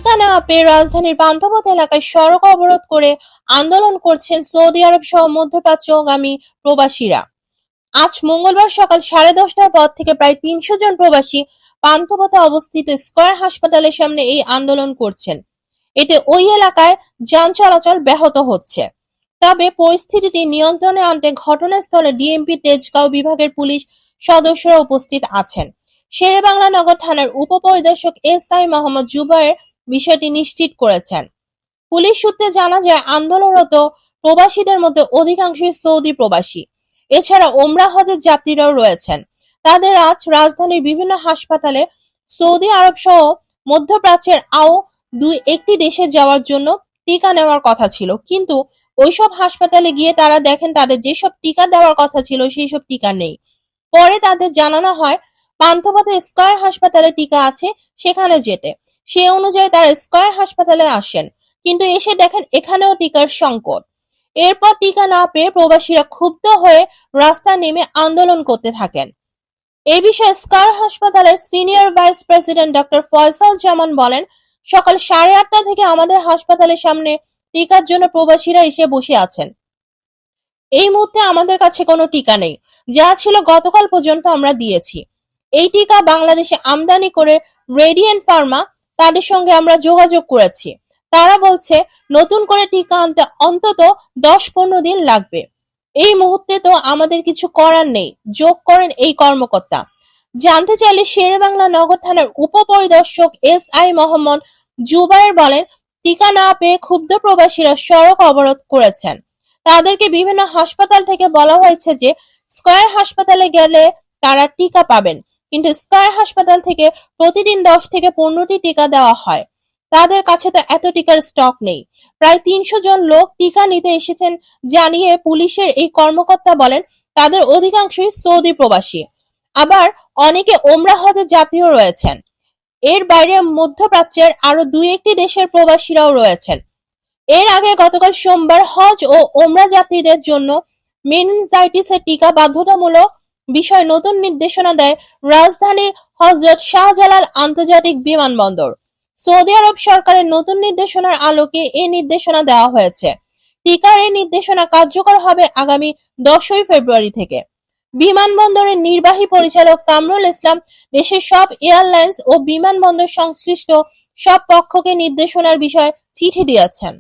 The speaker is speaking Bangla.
টিকা নেওয়া পেয়ে রাজধানীর পান্থপথ এলাকায় সড়ক অবরোধ করে আন্দোলন করছেন সৌদি আরব সহ মধ্যপ্রাচ্যগামী প্রবাসীরা। আজ মঙ্গলবার সকাল 10:30টার পর থেকে প্রায় 300 জন প্রবাসী পান্থপথে অবস্থিত স্কয়ার হাসপাতালের সামনে এই আন্দোলন করছেন। এতে ওই এলাকায় যান চলাচল ব্যাহত হচ্ছে। তবে পরিস্থিতিটি নিয়ন্ত্রণে আনতে ঘটনাস্থলে ডিএমপি তেজগাঁও বিভাগের পুলিশ সদস্যরা উপস্থিত আছেন। শেরেবাংলা নগর থানার উপপরিদর্শক এসআই মোহাম্মদ জুবায়ের বিষয়টি নিশ্চিত করেছেন। পুলিশ সূত্রে জানা যায়, আন্দোলনরত প্রবাসীদের মধ্যে অধিকাংশই সৌদি প্রবাসী। এছাড়া ওমরা হজের যাত্রীরাও রয়েছেন। তাদের আজ রাজধানীর বিভিন্ন হাসপাতালে সৌদি আরব সহ মধ্যপ্রাচ্যের আরও একটি দেশে যাওয়ার জন্য টিকা নেওয়ার কথা ছিল, কিন্তু ওইসব হাসপাতালে গিয়ে তারা দেখেন তাদের যেসব টিকা দেওয়ার কথা ছিল সেই সব টিকা নেই। পরে তাদের জানানো হয় পান্থপথে স্কয়ার হাসপাতালে টিকা আছে, সেখানে যেতে। সে অনুযায়ী তারা স্কয়ার হাসপাতালে আসেন, কিন্তু এসে দেখেন এখানেও টিকার সংকট। এরপর টিকা না পেয়ে প্রবাসীরা ক্ষুব্ধ হয়ে রাস্তায় নেমে আন্দোলন করতে থাকেন। এ বিষয়ে স্কয়ার হাসপাতালের senior vice president doctor Faisal Zaman বলেন, সকাল 8:30 থেকে আমাদের হাসপাতালের সামনে টিকার জন্য প্রবাসীরা এসে বসে আছেন। এই মুহূর্তে আমাদের কাছে কোনো টিকা নেই, যা ছিল গতকাল পর্যন্ত আমরা দিয়েছি। এই টিকা বাংলাদেশে আমদানি করে রেডিয়েন্ট ফার্মা, তাদের সঙ্গে আমরা যোগাযোগ করেছি। তারা বলছে নতুন করে টিকা আনতে অন্তত 10-15 দিন লাগবে। এই মুহূর্তে তো আমাদের কিছু করার নেই, যোগ করেন এই কর্মকর্তা। জানতে চাইলে শেরেবাংলা নগর থানার উপপরিদর্শক এসআই মোহাম্মদ জুবায়ের বলেন, টিকা না পেয়ে ক্ষুব্ধ প্রবাসীরা সড়ক অবরোধ করেছেন। তাদেরকে বিভিন্ন হাসপাতাল থেকে বলা হয়েছে যে স্কয়ার হাসপাতালে গেলে তারা টিকা পাবেন, কিন্তু স্কয়ার হাসপাতাল থেকে প্রতিদিন 10 থেকে 15টি টিকা দেওয়া হয়। তাদের কাছে তো এত টিকার স্টক নেই। প্রায় 300 জন লোক টিকা নিতে এসেছেন জানিয়ে পুলিশের এই কর্মকর্তা বলেন, তাদের অধিকাংশই সৌদি প্রবাসী। আবার অনেকে ওমরা হজের যাত্রীও রয়েছেন। এর বাইরে মধ্যপ্রাচ্যের আরো 2-1টি দেশের প্রবাসীরাও রয়েছেন। এর আগে গতকাল সোমবার হজ ও ওমরা যাত্রীদের জন্য মেনিনজাইটিসের টিকা বাধ্যতামূলক বিষয়ে নতুন নির্দেশনা দেয় রাজধানীর হযরত শাহজালাল আন্তর্জাতিক বিমানবন্দর। সৌদি আরব সরকারের নতুন নির্দেশনার আলোকে এই নির্দেশনা দেওয়া হয়েছে। টিকার এই নির্দেশনা কার্যকর হবে আগামী 10ই ফেব্রুয়ারি থেকে। বিমানবন্দরের নির্বাহী পরিচালক কামরুল ইসলাম দেশের সব এয়ারলাইন্স ও বিমানবন্দর সংশ্লিষ্ট সব পক্ষকে নির্দেশনার বিষয়ে চিঠি দিয়েছেন।